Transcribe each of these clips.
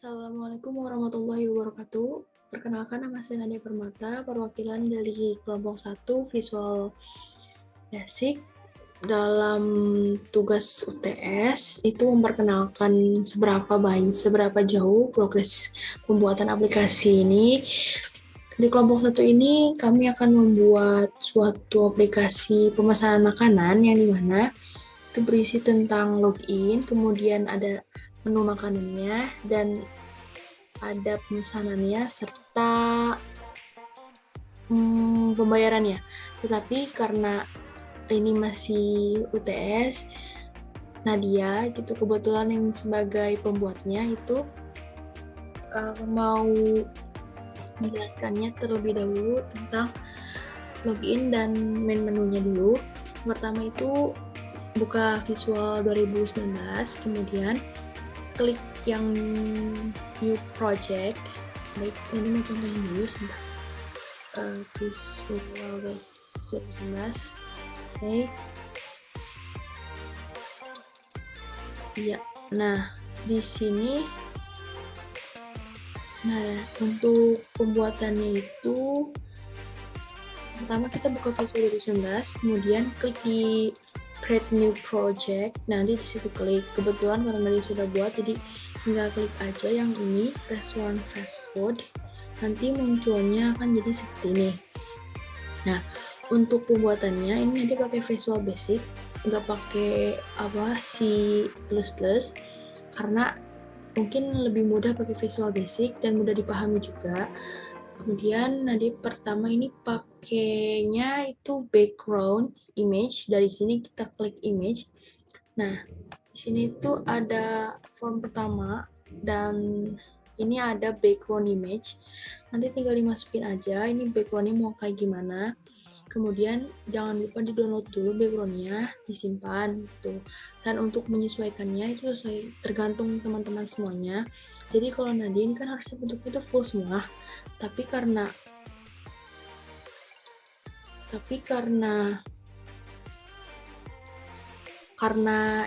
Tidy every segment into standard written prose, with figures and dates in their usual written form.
Assalamualaikum warahmatullahi wabarakatuh. Perkenalkan, nama saya Nadia Permata, perwakilan dari kelompok 1 Visual Basic. Dalam tugas UTS itu memperkenalkan seberapa jauh progres pembuatan aplikasi ini. Di kelompok 1 ini kami akan membuat suatu aplikasi pemesanan makanan yang dimana itu berisi tentang login, kemudian ada menu makanannya, dan ada pemesanannya serta pembayarannya. Tetapi karena ini masih UTS, Nadia gitu kebetulan yang sebagai pembuatnya itu mau menjelaskannya terlebih dahulu tentang login dan main menunya dulu. Pertama itu buka Visual 2019, kemudian klik yang new project. Baik, ini mau contohin dulu sebentar. Visual Basic 2019. Oke. Ya, nah di sini, untuk pembuatannya itu pertama kita buka Visual 2019, kemudian klik di create new project. Nanti di situ klik, kebetulan karena dia sudah buat jadi tinggal klik aja yang ini, restaurant fast food. Nanti munculnya akan jadi seperti ini. Nah, untuk pembuatannya ini nanti pakai Visual Basic, nggak pakai C++, karena mungkin lebih mudah pakai Visual Basic dan mudah dipahami juga. Kemudian nanti pertama ini pakainya itu background image. Dari sini kita klik image. Nah, di sini itu ada form pertama dan ini ada background image. Nanti tinggal dimasukin aja ini backgroundnya mau kayak gimana. Kemudian jangan lupa di-download dulu backgroundnya, disimpan gitu. Dan untuk menyesuaikannya itu sesuai tergantung teman-teman semuanya. Jadi kalau Nadia ini kan harusnya bentuknya itu full semua, tapi karena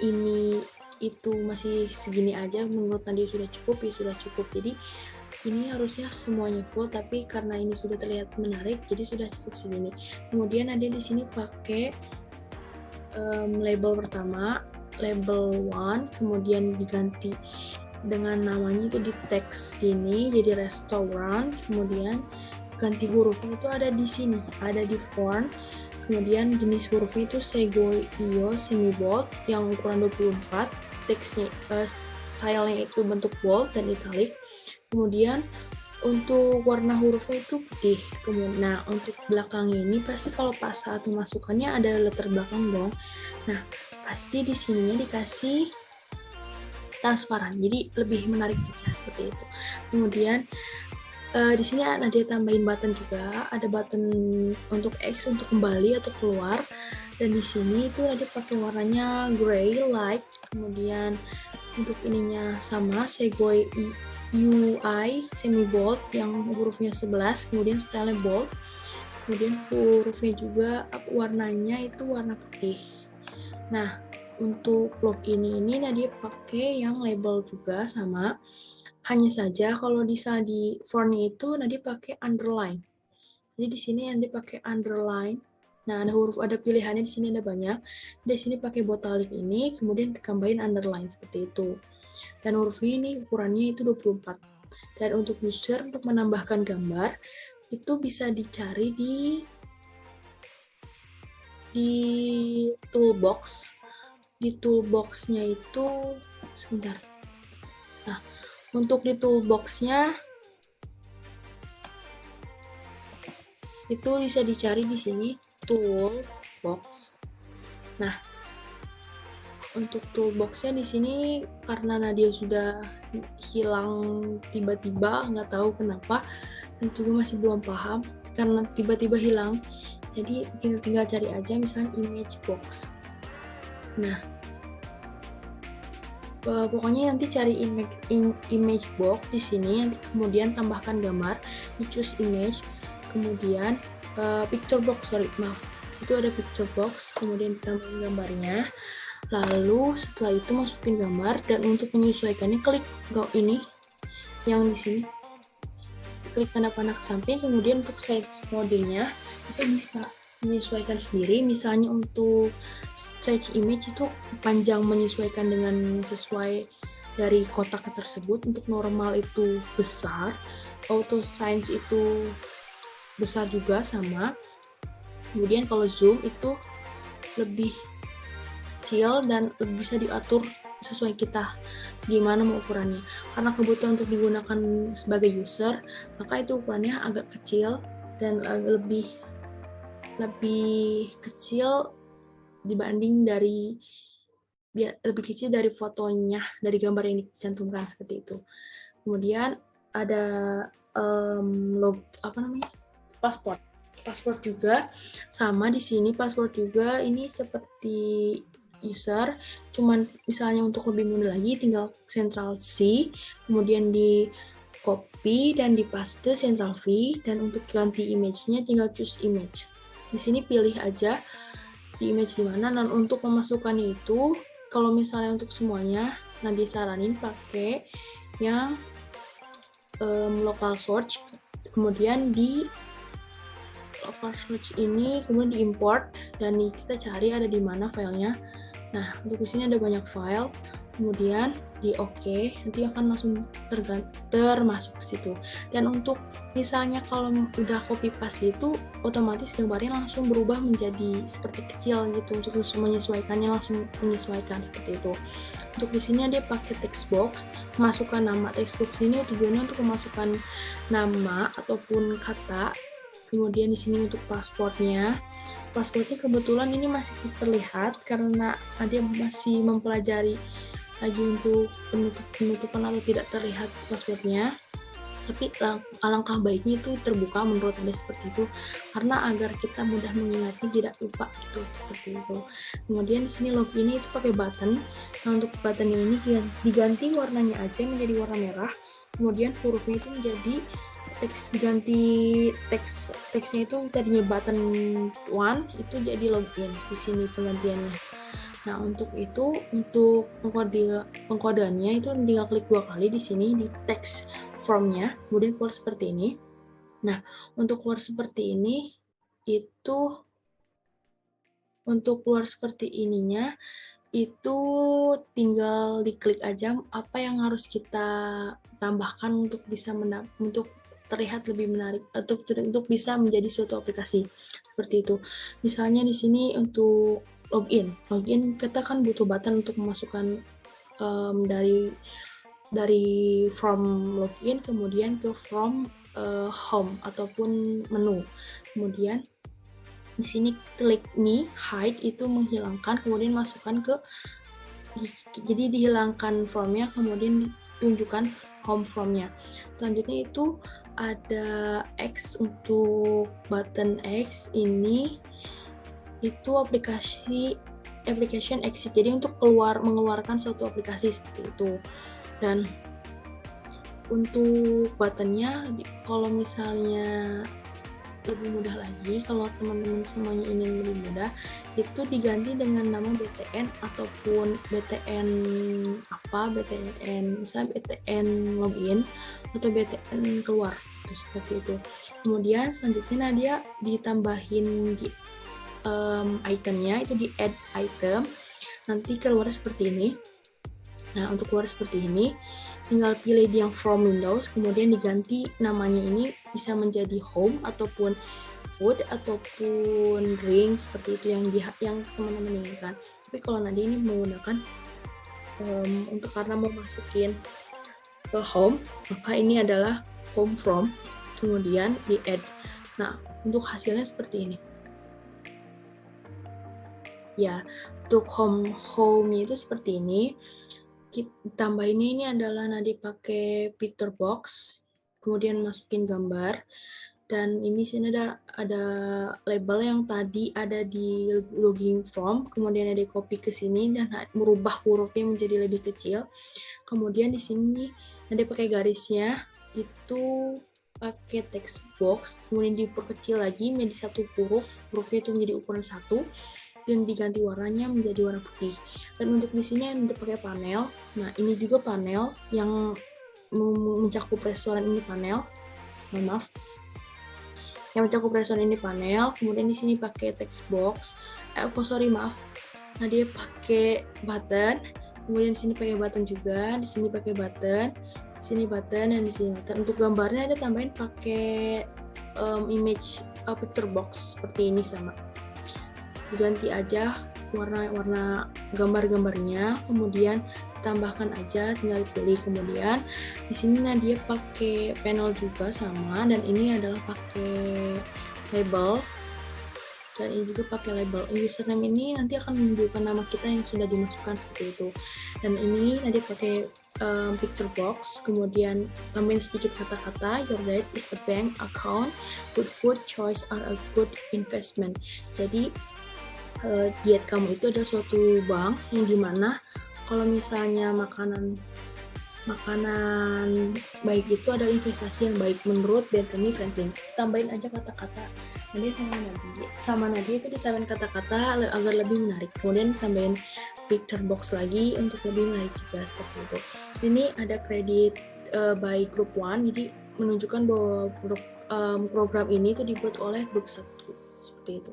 ini itu masih segini aja, menurut Nadia sudah cukup, ya sudah cukup. Jadi ini harusnya semuanya full, tapi karena ini sudah terlihat menarik, jadi sudah cukup segini. Kemudian ada di sini pakai label pertama, label 1, kemudian diganti dengan namanya itu di teks gini, jadi restoran. Kemudian ganti hurufnya itu ada di sini, ada di font. Kemudian jenis hurufnya itu Segoe Iyo semi bold yang ukuran 24, teksnya stylenya itu bentuk bold dan italic. Kemudian untuk warna hurufnya itu putih. Nah, untuk belakangnya ini pasti kalau pas saat memasukkannya ada letter belakang dong. Nah, pasti di sininya dikasih transparan, jadi lebih menarik aja seperti itu. Kemudian di sini Nadia tambahin button juga, ada button untuk X untuk kembali atau keluar. Dan di sini itu Nadia pakai warnanya gray light. Kemudian untuk ininya sama Segoe UI semi bold yang hurufnya 11, kemudian style bold, kemudian hurufnya juga warnanya itu warna putih. Nah, untuk login ini Nadia pakai yang label juga sama, hanya saja kalau di fontnya itu Nadia pakai underline. Jadi di sini Nadia pakai underline. Nah, ada pilihannya di sini, ada banyak. Di sini pakai botalik ini, kemudian ditambahin underline seperti itu. Dan hurufnya ini ukurannya itu 24. Dan untuk user untuk menambahkan gambar itu bisa dicari di toolbox. Di toolboxnya itu sebentar. Nah, untuk di toolboxnya itu bisa dicari di sini toolbox. Nah, untuk toolboxnya di sini karena Nadia sudah hilang tiba-tiba, nggak tahu kenapa, dan juga masih belum paham karena tiba-tiba hilang. Jadi tinggal cari aja misalnya image box. Nah, pokoknya nanti cari image box di sini, nanti kemudian tambahkan gambar, di choose image, kemudian picture box, itu ada picture box, kemudian ditambahin gambarnya. Lalu setelah itu masukin gambar, dan untuk menyesuaikannya klik ini yang di sini, klik tanda panah ke samping. Kemudian untuk size modenya itu bisa menyesuaikan sendiri. Misalnya untuk stretch image itu panjang menyesuaikan dengan sesuai dari kotak tersebut. Untuk normal itu besar, auto size itu besar juga sama. Kemudian kalau zoom itu lebih kecil dan bisa diatur sesuai kita gimana mau ukurannya. Karena kebutuhan untuk digunakan sebagai user, maka itu ukurannya agak kecil dan lebih kecil dibanding lebih kecil dari fotonya, dari gambar yang dicantumkan seperti itu. Kemudian ada paspor juga sama di sini. Paspor juga ini seperti user, cuman misalnya untuk lebih mudah lagi tinggal Ctrl C, kemudian di copy dan di paste Ctrl V, dan untuk ganti image-nya tinggal choose image. Di sini pilih aja di image di mana. Dan untuk memasukkannya itu, kalau misalnya untuk semuanya, nah disaranin pakai yang local search, kemudian di local search ini kemudian diimport dan kita cari ada di mana filenya. Nah, untuk di sini ada banyak file, kemudian di OK, nanti akan langsung termasuk ke situ. Dan untuk misalnya kalau udah copy paste itu, otomatis gambarnya langsung berubah menjadi seperti kecil gitu. Untuk menyesuaikannya langsung menyesuaikan seperti itu. Untuk di sini dia pakai text box, masukkan nama. Text box ini tujuannya untuk memasukkan nama ataupun kata. Kemudian di sini untuk pasportnya kebetulan ini masih terlihat karena dia masih mempelajari lagi untuk penutupan atau tidak terlihat pasportnya. Tapi alangkah baiknya itu terbuka menurut Anda seperti itu, karena agar kita mudah mengingatnya, tidak lupa gitu, seperti itu. Kemudian di sini login itu pakai button. Nah, untuk button ini diganti warnanya aja menjadi warna merah. Kemudian hurufnya itu menjadi teksnya itu tadinya button 1 itu jadi login. Di sini penggantiannya. Nah, untuk pengkodeannya itu tinggal klik 2 kali di sini di text formnya, kemudian keluar seperti ini. Nah, untuk keluar seperti ini itu untuk keluar seperti ininya itu tinggal diklik aja apa yang harus kita tambahkan untuk bisa untuk terlihat lebih menarik, atau untuk bisa menjadi suatu aplikasi seperti itu. Misalnya di sini untuk login kita kan butuh button untuk memasukkan dari from login kemudian ke from home ataupun menu. Kemudian di sini klik me hide itu menghilangkan, kemudian masukkan ke, jadi dihilangkan from-nya, kemudian ditunjukkan home from-nya. Selanjutnya itu ada X. Untuk button X ini itu application exit, jadi untuk mengeluarkan suatu aplikasi seperti itu. Dan untuk buttonnya kalau misalnya lebih mudah lagi, kalau teman-teman semuanya ingin lebih mudah, itu diganti dengan nama BTN ataupun BTN misalnya BTN login atau BTN keluar, itu seperti itu. Kemudian selanjutnya dia ditambahin itemnya, itu di add item, nanti keluar seperti ini. Nah, untuk keluar seperti ini tinggal pilih yang from Windows, kemudian diganti namanya ini bisa menjadi home ataupun food ataupun drink, seperti itu yang teman-teman inginkan. Tapi kalau nanti ini menggunakan untuk karena mau masukin ke home, maka ini adalah home from, kemudian di add. Nah, untuk hasilnya seperti ini. Ya, untuk home itu seperti ini. Tambahinnya ini adalah Nadi pakai picture box, kemudian masukin gambar, dan ini sini ada label yang tadi ada di login form, kemudian ada copy ke sini dan merubah hurufnya menjadi lebih kecil. Kemudian di sini Nadi pakai garisnya itu pakai text box, kemudian diperkecil lagi menjadi satu hurufnya itu menjadi ukuran 1. Dan diganti warnanya menjadi warna putih. Dan untuk di sini ada pakai panel. Nah, ini juga panel yang mencakup restoran ini panel, maaf, yang mencakup restoran ini panel. Kemudian di sini pakai text box, nah dia pakai button, kemudian di sini pakai button juga, di sini pakai button, di sini button, dan di sini button. Untuk gambarnya ada tambahin pakai image picture box seperti ini, sama diganti aja warna gambar-gambarnya, kemudian tambahkan aja, tinggal pilih. Kemudian di sini Nadia pakai panel juga sama, dan ini adalah pakai label, dan ini juga pakai label. Username ini nanti akan menunjukkan nama kita yang sudah dimasukkan seperti itu. Dan ini Nadia pakai picture box, kemudian tambahin sedikit kata-kata, your diet is a bank account, good food choice are a good investment. Jadi diet kamu itu ada suatu bank yang dimana kalau misalnya makanan baik itu adalah investasi yang baik menurut Benjamin Franklin. Tambahin aja kata-kata. Nanti sama Nadia itu ditambahin kata-kata agar lebih menarik. Kemudian tambahin picture box lagi untuk lebih menarik juga, seperti itu. Ini ada kredit by Group 1, jadi menunjukkan bahwa program ini itu dibuat oleh grup 1, seperti itu.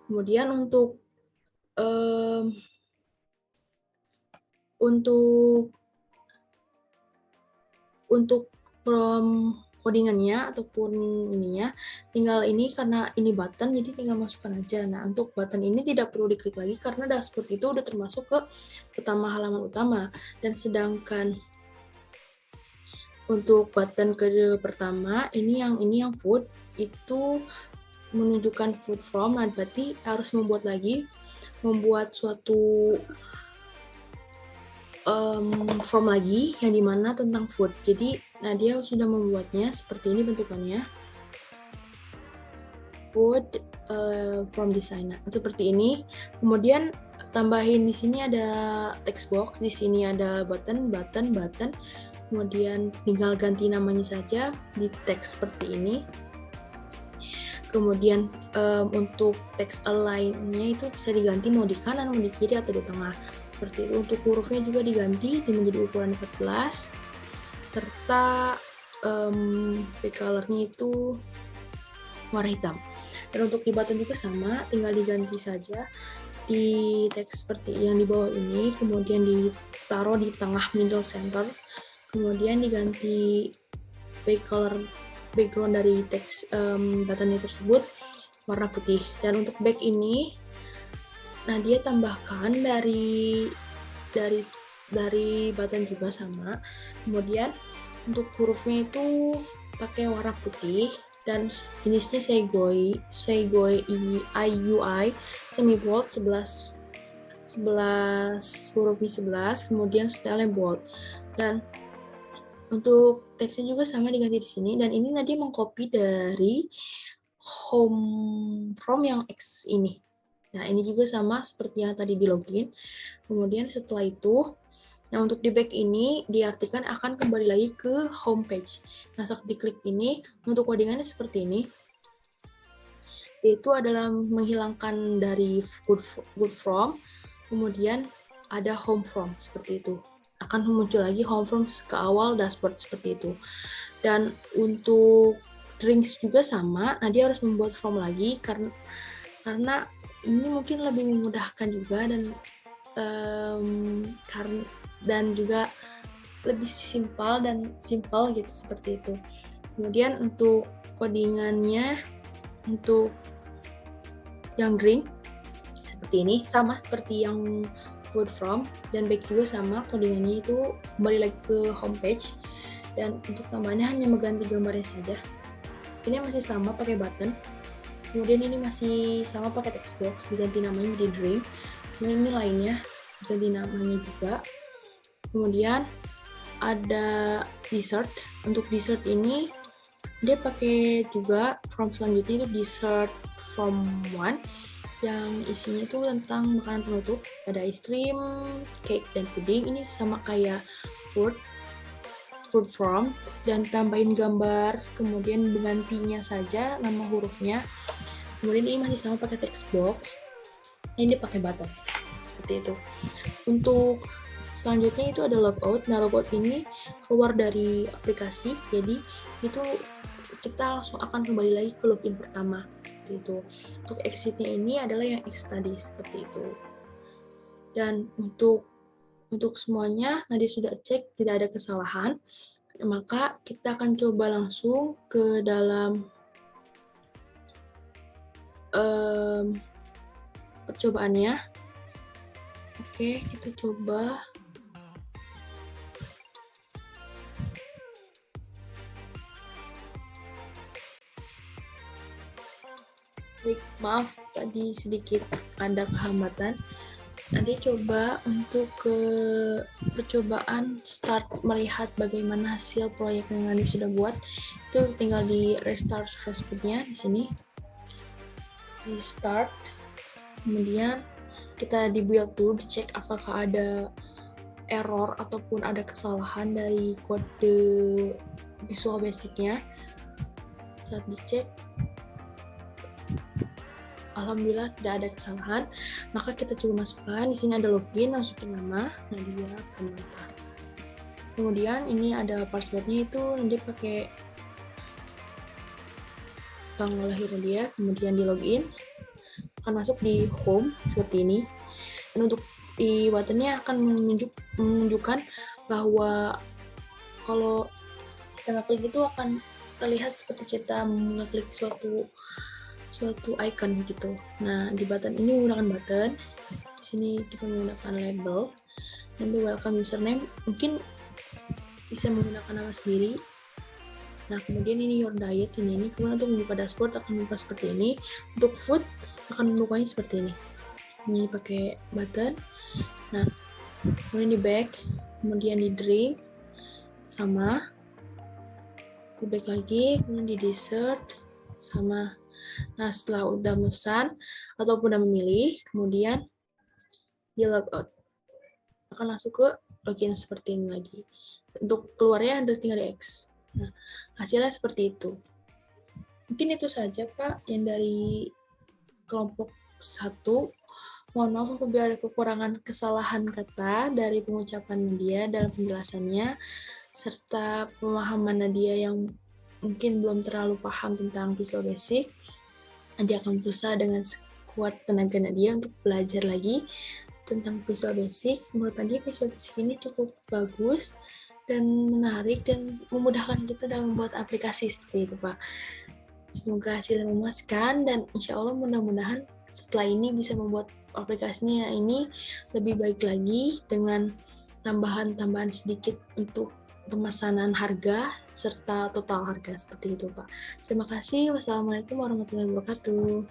Kemudian untuk codingannya ataupun ininya, tinggal ini karena ini button, jadi tinggal masukkan aja. Nah, untuk button ini tidak perlu diklik lagi karena dashboard itu udah termasuk ke halaman utama. Dan sedangkan untuk button pertama ini yang food itu menunjukkan food from, nah berarti harus membuat suatu form lagi yang dimana tentang food. Jadi Nadia sudah membuatnya seperti ini bentukannya, food from designer seperti ini. Kemudian tambahin di sini ada text box, di sini ada button. Kemudian tinggal ganti namanya saja di teks seperti ini. Kemudian untuk teks align-nya itu bisa diganti mau di kanan, mau di kiri, atau di tengah. Seperti itu. Untuk hurufnya juga diganti menjadi ukuran 14, serta color-nya itu warna hitam. Dan untuk di button juga sama, tinggal diganti saja di teks seperti yang di bawah ini, kemudian ditaruh di tengah middle center, kemudian diganti background dari teks buttonnya tersebut warna putih. Dan untuk back ini Nadia tambahkan dari button juga sama. Kemudian untuk hurufnya itu pakai warna putih dan jenisnya Seigoi IUI semi bold 11 huruf 11, kemudian style bold. Dan untuk teksnya juga sama diganti di sini, dan ini Nadia mengcopy dari home from yang X ini. Nah, ini juga sama seperti yang tadi di login. Kemudian setelah itu, nah untuk di back ini diartikan akan kembali lagi ke home page. Nah, saat diklik ini, untuk codingannya seperti ini. Itu adalah menghilangkan dari good from, kemudian ada home from, seperti itu. Akan muncul lagi home from ke awal dashboard seperti itu. Dan untuk drinks juga sama, nah dia harus membuat form lagi karena ini mungkin lebih memudahkan juga dan juga lebih simpel gitu, seperti itu. Kemudian untuk codingannya untuk yang drink seperti ini, sama seperti yang food from, dan back juga sama, codingannya itu kembali lagi ke homepage. Dan untuk tambahannya hanya mengganti gambarnya saja. Ini masih sama pakai button. Kemudian ini masih sama pakai text box, diganti namanya menjadi drink. Kemudian ini lainnya diganti namanya juga. Kemudian ada dessert. Untuk dessert ini dia pakai juga from selanjutnya itu dessert from 1 yang isinya itu tentang makanan penutup. Ada ice cream, cake, dan puding. Ini sama kayak food from, dan tambahin gambar, kemudian menggantinya saja nama hurufnya. Kemudian ini masih sama pakai text box. Ini dia pakai button seperti itu. Untuk selanjutnya itu ada logout. Nah, logout ini keluar dari aplikasi, jadi itu kita langsung akan kembali lagi ke login pertama, seperti itu. Untuk exitnya ini adalah yang X tadi, seperti itu. Dan untuk semuanya, Nadia sudah cek tidak ada kesalahan, maka kita akan coba langsung ke dalam percobaannya. Oke, kita coba. Baik, maaf tadi sedikit ada kehambatan. Nanti coba untuk ke percobaan start melihat bagaimana hasil proyek yang Anda sudah buat. Itu tinggal di restart Facebooknya di sini. Di start. Kemudian kita di build dulu, dicek apakah ada error ataupun ada kesalahan dari kode Visual Basic-nya. Saat dicek, alhamdulillah tidak ada kesalahan. Maka kita coba masukkan. Di sini ada login, masukin nama Nadia Kananta. Kemudian ini ada passwordnya, itu nanti pakai tanggal lahir dia. Kemudian di login, akan masuk di home seperti ini. Dan untuk di buttonnya akan menunjukkan bahwa kalau kita ngeklik itu akan terlihat seperti kita mengeklik suatu icon gitu. Nah, di button ini menggunakan button. Di sini kita menggunakan label. Nanti welcome username, mungkin bisa menggunakan nama sendiri. Nah, kemudian ini your diet, ini. Kemudian untuk membuka dashboard akan membuka seperti ini. Untuk food akan membukanya seperti ini. Ini pakai button. Nah, kemudian di back, kemudian di drink, sama. Di back lagi, kemudian di dessert, sama. Nah, setelah udah memesan ataupun udah memilih, kemudian di logout. Akan masuk ke login seperti ini lagi. Untuk keluarnya Anda tinggal di X. Nah, hasilnya seperti itu. Mungkin itu saja, Pak, yang dari kelompok 1. Mohon maaf apabila ada kekurangan kesalahan kata dari pengucapan Nadia dalam penjelasannya, serta pemahaman Nadia yang mungkin belum terlalu paham tentang Visual Basic. Nadia akan berusaha dengan sekuat tenaga Nadia untuk belajar lagi tentang Visual Basic. Menurut Nadia, Visual Basic ini cukup bagus dan menarik dan memudahkan kita dalam membuat aplikasi seperti itu, Pak. Semoga hasilnya memuaskan dan insya Allah mudah-mudahan setelah ini bisa membuat aplikasinya ini lebih baik lagi dengan tambahan-tambahan sedikit untuk pemesanan harga serta total harga seperti itu, Pak. Terima kasih. Wassalamualaikum warahmatullahi wabarakatuh.